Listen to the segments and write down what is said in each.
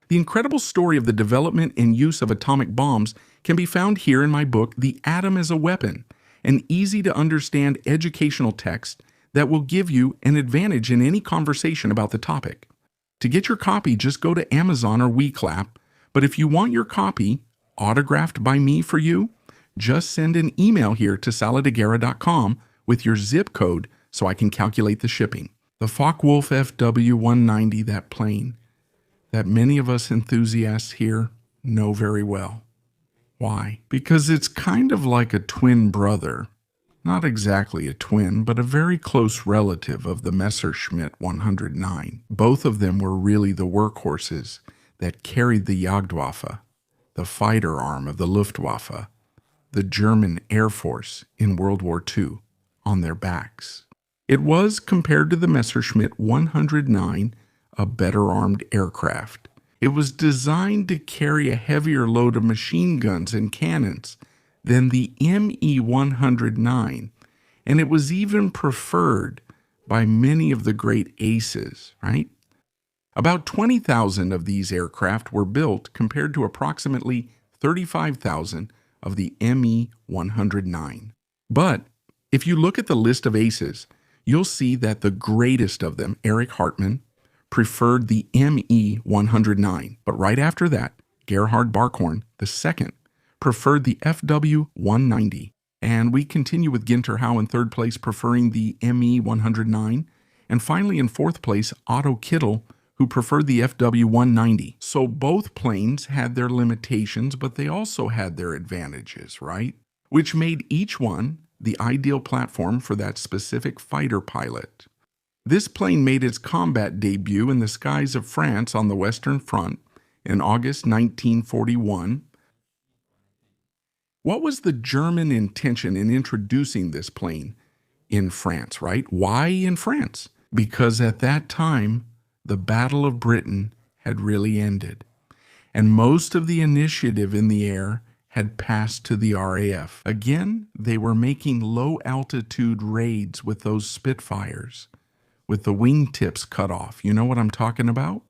The incredible story of the development and use of atomic bombs can be found here in my book, The Atom as a Weapon, an easy-to-understand educational text that will give you an advantage in any conversation about the topic. To get your copy, just go to Amazon or WeClap, but if you want your copy autographed by me for you, just send an email here to saladagera.com with your zip code so I can calculate the shipping. The Focke-Wulf FW-190, that plane, that many of us enthusiasts here know very well. Why? Because it's kind of like a twin brother. Not exactly a twin, but a very close relative of the Messerschmitt 109. Both of them were really the workhorses that carried the Jagdwaffe, the fighter arm of the Luftwaffe, the German Air Force in World War II, on their backs. It was, compared to the Messerschmitt 109, a better armed aircraft. It was designed to carry a heavier load of machine guns and cannons than the Me-109, and it was even preferred by many of the great aces, right? About 20,000 of these aircraft were built compared to approximately 35,000 of the Me-109. But if you look at the list of aces, you'll see that the greatest of them, Erich Hartmann, preferred the Me-109. But right after that, Gerhard Barkhorn, the second, preferred the FW-190. And we continue with Ginter Howe in third place, preferring the Me-109. And finally, in fourth place, Otto Kittel, who preferred the FW-190. So both planes had their limitations, but they also had their advantages, right? Which made each one the ideal platform for that specific fighter pilot. This plane made its combat debut in the skies of France on the Western Front in August 1941. What was the German intention in introducing this plane in France, right? Why in France? Because at that time, the Battle of Britain had really ended, and most of the initiative in the air had passed to the RAF. Again, they were making low-altitude raids with those Spitfires, with the wingtips cut off. You know what I'm talking about?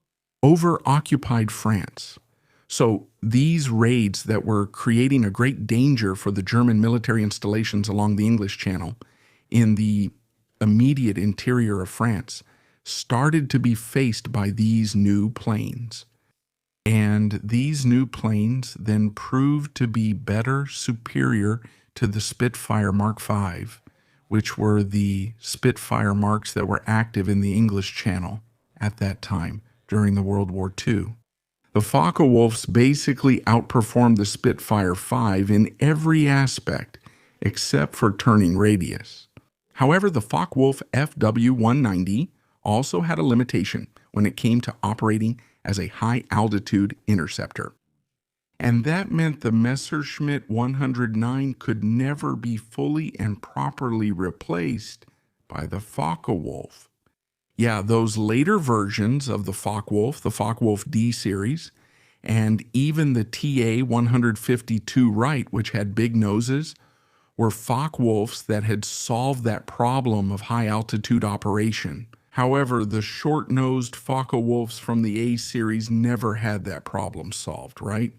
Over occupied France. So these raids that were creating a great danger for the German military installations along the English Channel in the immediate interior of France started to be faced by these new planes. And these new planes then proved to be better, superior to the Spitfire Mark V, which were the Spitfire marks that were active in the English Channel at that time during the World War II. The Focke-Wulfs basically outperformed the Spitfire V in every aspect except for turning radius. However, the Focke-Wulf FW-190 also had a limitation when it came to operating as a high-altitude interceptor. And that meant the Messerschmitt 109 could never be fully and properly replaced by the Focke-Wulf. Yeah, those later versions of the Focke-Wulf, the Focke-Wulf D series, and even the TA-152 Wright, which had big noses, were Focke-Wulfs that had solved that problem of high-altitude operation. However, the short-nosed Focke-Wulfs from the A series never had that problem solved, right?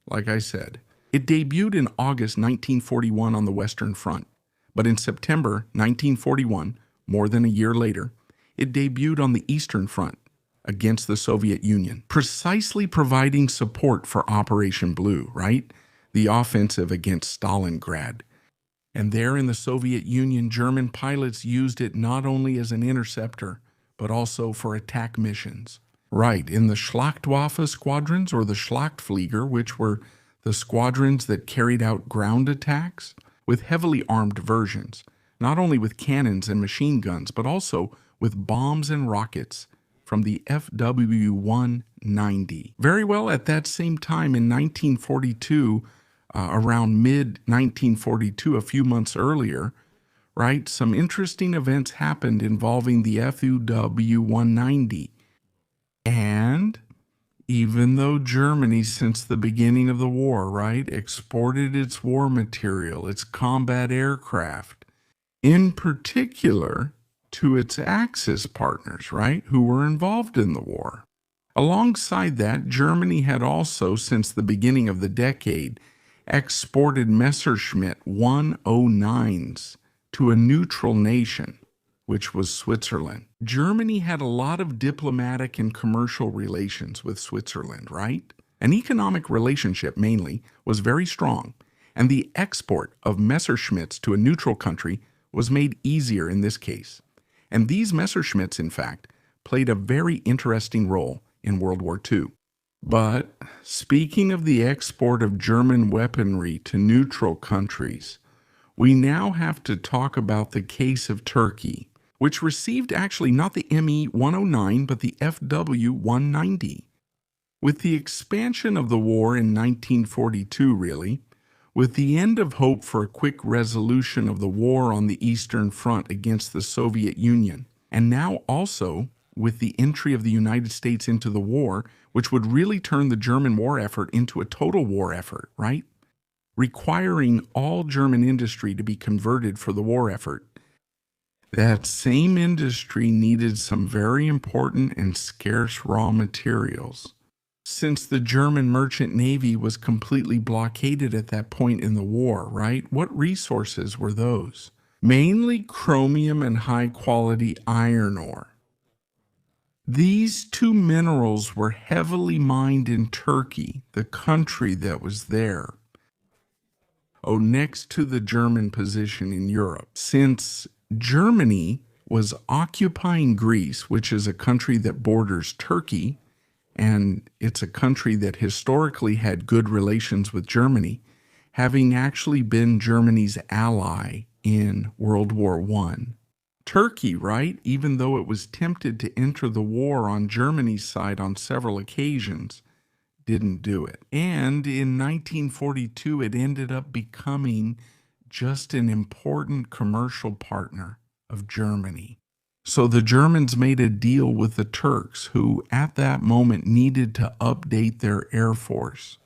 Like I said, it debuted in August 1941 on the Western Front, but in September 1941, more than a year later, it debuted on the Eastern Front against the Soviet Union, precisely providing support for Operation Blue, right? The offensive against Stalingrad. And there in the Soviet Union, German pilots used it not only as an interceptor, but also for attack missions. Right, in the Schlachtwaffe squadrons or the Schlachtflieger, which were the squadrons that carried out ground attacks with heavily armed versions, not only with cannons and machine guns, but also with bombs and rockets from the FW-190. Very well, at that same time in 1942, around mid-1942, a few months earlier, right, some interesting events happened involving the FW-190. And even though Germany, since the beginning of the war, right, exported its war material, its combat aircraft, in particular to its Axis partners, right, who were involved in the war. Alongside that, Germany had also, since the beginning of the decade, exported Messerschmitt 109s to a neutral nation, which was Switzerland. Germany had a lot of diplomatic and commercial relations with Switzerland, right? An economic relationship, mainly, was very strong, and the export of Messerschmitts to a neutral country was made easier in this case. And these Messerschmitts, in fact, played a very interesting role in World War II. But speaking of the export of German weaponry to neutral countries, we now have to talk about the case of Turkey, which received actually not the Me-109 but the FW-190. With the expansion of the war in 1942, really, with the end of hope for a quick resolution of the war on the Eastern Front against the Soviet Union, and now also with the entry of the United States into the war, which would really turn the German war effort into a total war effort, right? Requiring all German industry to be converted for the war effort. That same industry needed some very important and scarce raw materials. Since the German merchant navy was completely blockaded at that point in the war, right? What resources were those? Mainly chromium and high-quality iron ore. These two minerals were heavily mined in Turkey, the country that was there. Next to the German position in Europe. Since Germany was occupying Greece, which is a country that borders Turkey, and it's a country that historically had good relations with Germany, having actually been Germany's ally in World War I. Turkey, right, even though it was tempted to enter the war on Germany's side on several occasions, didn't do it. And in 1942, it ended up becoming just an important commercial partner of Germany. So the Germans made a deal with the Turks, who at that moment needed to update their air force.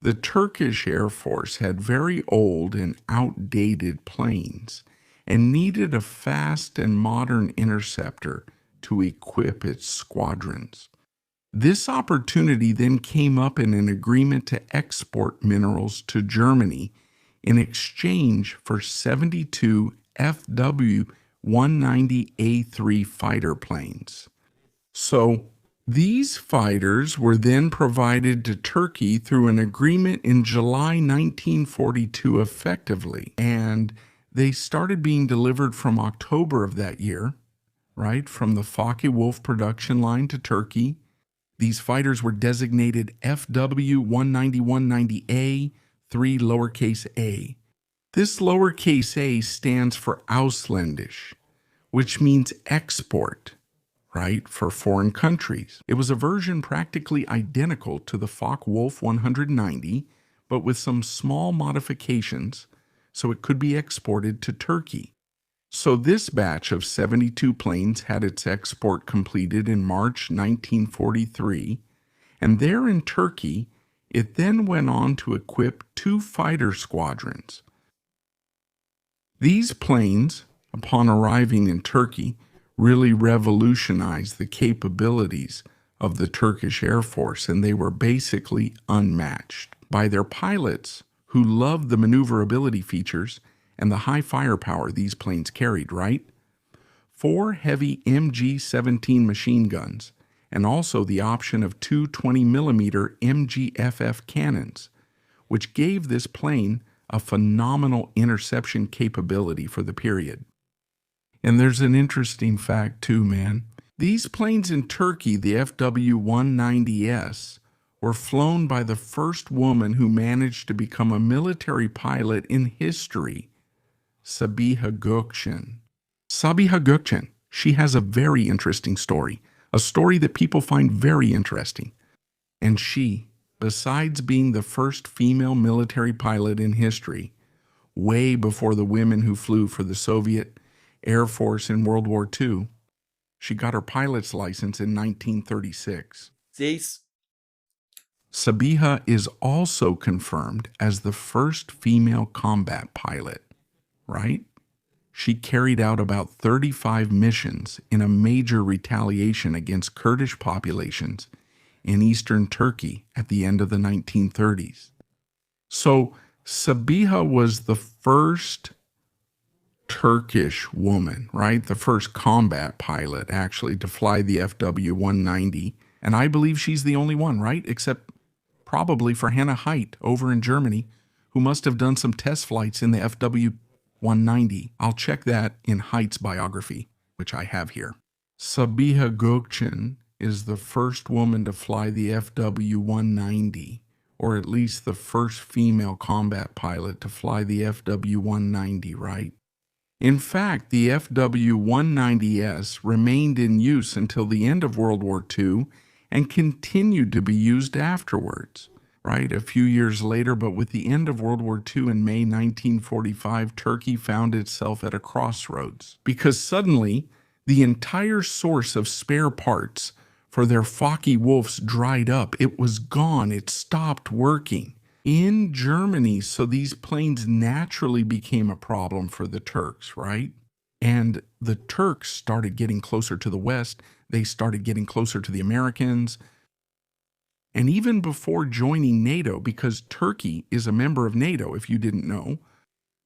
The Turkish Air Force had very old and outdated planes and needed a fast and modern interceptor to equip its squadrons. This opportunity then came up in an agreement to export minerals to Germany in exchange for 72 FW-190A3 fighter planes. So these fighters were then provided to Turkey through an agreement in July 1942 effectively, and they started being delivered from October of that year, right, from the Focke-Wulf production line to Turkey. These fighters were designated FW-190-190A, 3 lowercase a. This lowercase a stands for Ausländisch, which means export, right, for foreign countries. It was a version practically identical to the Focke-Wulf 190, but with some small modifications, so it could be exported to Turkey. So this batch of 72 planes had its export completed in March 1943, and there in Turkey, it then went on to equip 2 fighter squadrons. These planes, upon arriving in Turkey, really revolutionized the capabilities of the Turkish Air Force, and they were basically unmatched by their pilots, who loved the maneuverability features and the high firepower these planes carried, right? 4 heavy MG-17 machine guns, and also the option of 2 20mm MGFF cannons, which gave this plane a phenomenal interception capability for the period. And there's an interesting fact too, man. These planes in Turkey, the FW-190S, were flown by the first woman who managed to become a military pilot in history, Sabiha Gökçen. Sabiha Gökçen, she has a very interesting story, a story that people find very interesting. And she, besides being the first female military pilot in history, way before the women who flew for the Soviet Air Force in World War II, she got her pilot's license in 1936. Sabiha is also confirmed as the first female combat pilot, right? She carried out about 35 missions in a major retaliation against Kurdish populations in eastern Turkey at the end of the 1930s. So Sabiha was the first Turkish woman, right? The first combat pilot actually to fly the FW-190. And I believe she's the only one, right? Except probably for Hannah Heidt over in Germany, who must have done some test flights in the FW-190. I'll check that in Heidt's biography, which I have here. Sabiha Gökçen is the first woman to fly the FW-190, or at least the first female combat pilot to fly the FW-190, right? In fact, the FW-190S remained in use until the end of World War II and continued to be used afterwards, right? A few years later, but with the end of World War II in May 1945, Turkey found itself at a crossroads because suddenly the entire source of spare parts for their Focke-Wulfs dried up. It was gone. It stopped working in Germany, so these planes naturally became a problem for the Turks, right? And the Turks started getting closer to the West. They started getting closer to the Americans. And even before joining NATO, because Turkey is a member of NATO, if you didn't know,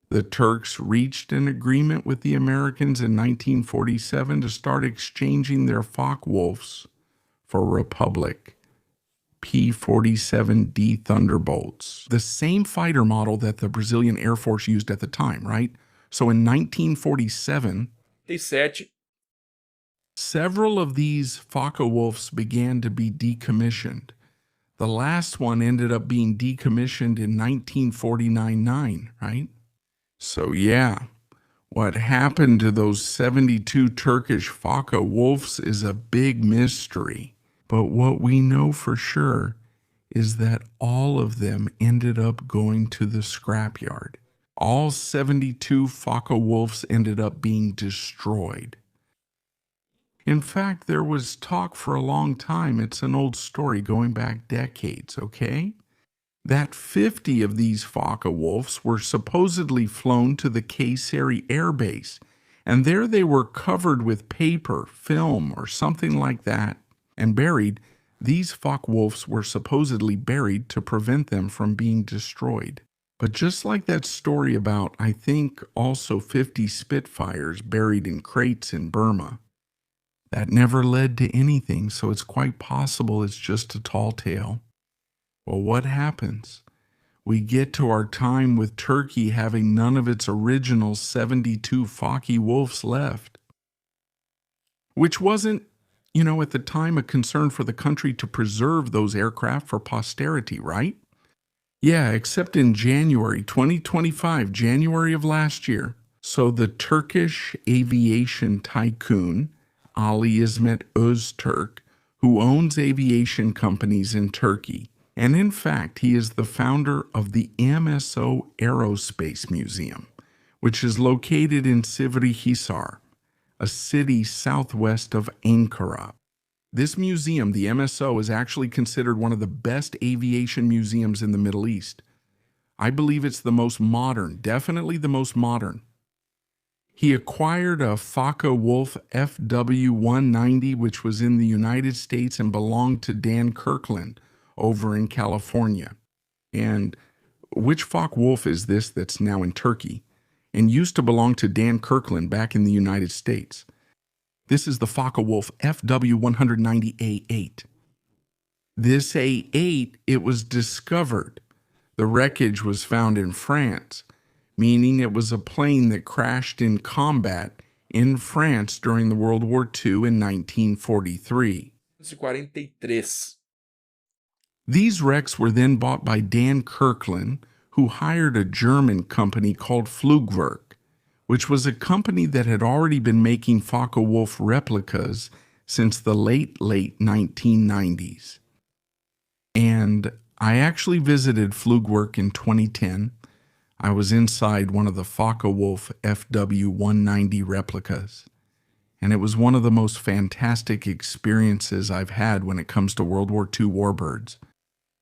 the Turks reached an agreement with the Americans in 1947 to start exchanging their Focke-Wulfs for Republic P-47D Thunderbolts, the same fighter model that the Brazilian Air Force used at the time, right? So in 1947, several of these Focke-Wulfs began to be decommissioned. The last one ended up being decommissioned in 1949-9, right? So yeah, what happened to those 72 Turkish Focke-Wulfs is a big mystery. But what we know for sure is that all of them ended up going to the scrapyard. All 72 Focke-Wulfs ended up being destroyed. In fact, there was talk for a long time, it's an old story going back decades, okay? That 50 of these Focke-Wulfs were supposedly flown to the Kayseri Air Base, and there they were covered with paper, film, or something like that, and buried. These Focke-Wulfs were supposedly buried to prevent them from being destroyed. But just like that story about, I think, also 50 Spitfires buried in crates in Burma, that never led to anything, so it's quite possible it's just a tall tale. Well, what happens? We get to our time with Turkey having none of its original 72 Focke-Wulfs left, which wasn't, at the time, a concern for the country to preserve those aircraft for posterity, right? Yeah, except in January 2025, January of last year. So the Turkish aviation tycoon, Ali İsmet Öztürk, who owns aviation companies in Turkey, and in fact, he is the founder of the MSO Aerospace Museum, which is located in Sivrihisar, a city southwest of Ankara. This museum, the MSO, is actually considered one of the best aviation museums in the Middle East. I believe it's the most modern, definitely the most modern. He acquired a Focke-Wulf FW-190, which was in the United States and belonged to Dan Kirkland over in California. And which Focke-Wulf is this that's now in Turkey and used to belong to Dan Kirkland back in the United States? This is the Focke-Wulf FW-190A8. This A8, it was discovered. The wreckage was found in France, meaning it was a plane that crashed in combat in France during the World War II in 1943. These wrecks were then bought by Dan Kirkland, who hired a German company called Flugwerk, which was a company that had already been making Focke-Wulf replicas since the late 1990s. And I actually visited Flugwerk in 2010. I was inside one of the Focke-Wulf FW-190 replicas, and it was one of the most fantastic experiences I've had when it comes to World War II warbirds.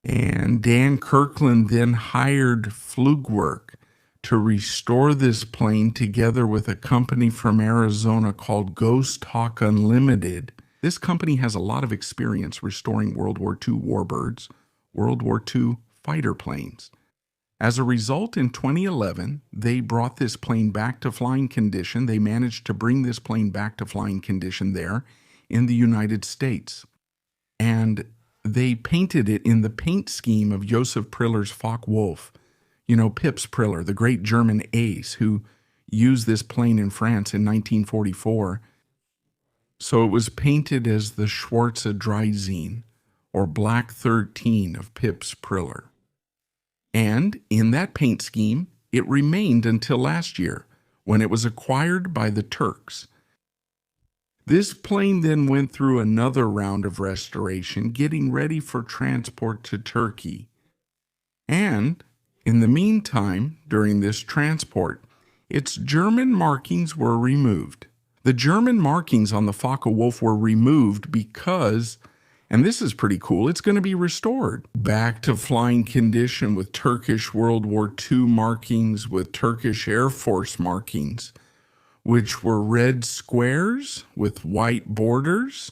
And Dan Kirkland then hired Flugwerk to restore this plane together with a company from Arizona called Ghost Hawk Unlimited This company has a lot of experience restoring World War II warbirds, World War II fighter planes. As a result, in 2011, they brought this plane back to flying condition. They managed to bring this plane back to flying condition there in the United States. And they painted it in the paint scheme of Joseph Priller's Focke-Wulf. You know, Pips Priller, the great German ace who used this plane in France in 1944. So it was painted as the Schwarze Dreizehn, or Black 13 of Pips Priller. And in that paint scheme, it remained until last year, when it was acquired by the Turks. This plane then went through another round of restoration, getting ready for transport to Turkey. And in the meantime, during this transport, its German markings were removed. The German markings on the Focke-Wulf were removed because, and this is pretty cool, it's going to be restored back to flying condition with Turkish World War II markings, with Turkish Air Force markings, which were red squares with white borders.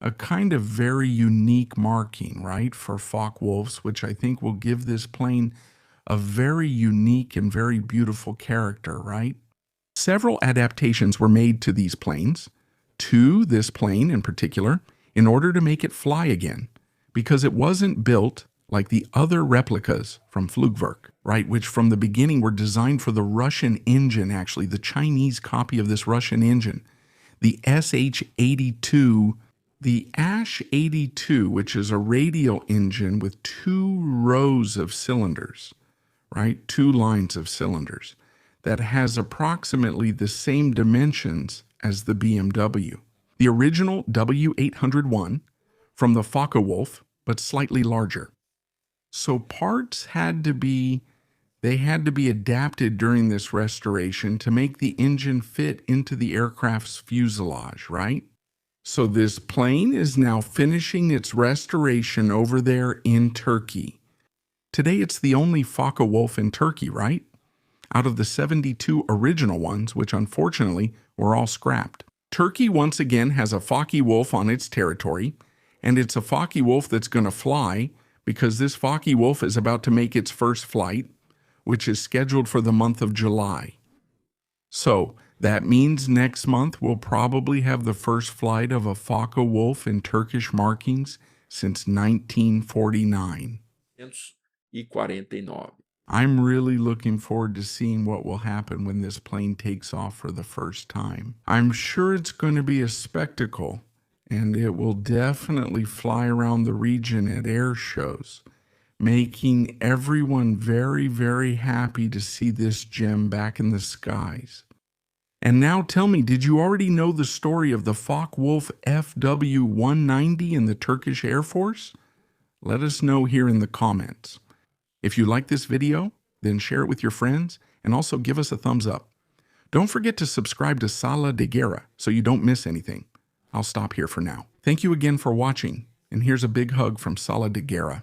A kind of very unique marking, right, for Focke-Wulfs, which I think will give this plane a very unique and very beautiful character, right? Several adaptations were made to these planes, to this plane in particular, in order to make it fly again, because it wasn't built like the other replicas from Flugwerk, right, which from the beginning were designed for the Russian engine, actually, the Chinese copy of this Russian engine, the SH-82, the ASH-82, which is a radial engine with 2 rows of cylinders, right, 2 lines of cylinders, that has approximately the same dimensions as the BMW. The original W801 from the Focke-Wulf, but slightly larger. So parts had to be adapted during this restoration to make the engine fit into the aircraft's fuselage, right? So this plane is now finishing its restoration over there in Turkey. Today it's the only Focke-Wulf in Turkey, right? Out of the 72 original ones, which unfortunately were all scrapped. Turkey once again has a Focke-Wulf on its territory, and it's a Focke-Wulf that's going to fly because this Focke-Wulf is about to make its first flight, which is scheduled for the month of July. So that means next month we'll probably have the first flight of a Focke-Wulf in Turkish markings since 1949. I'm really looking forward to seeing what will happen when this plane takes off for the first time. I'm sure it's going to be a spectacle, and it will definitely fly around the region at air shows, making everyone very, very happy to see this gem back in the skies. And now tell me, did you already know the story of the Focke-Wulf FW-190 in the Turkish Air Force? Let us know here in the comments. If you like this video, then share it with your friends and also give us a thumbs up. Don't forget to subscribe to Sala de Guerra so you don't miss anything. I'll stop here for now. Thank you again for watching, and here's a big hug from Sala de Guerra.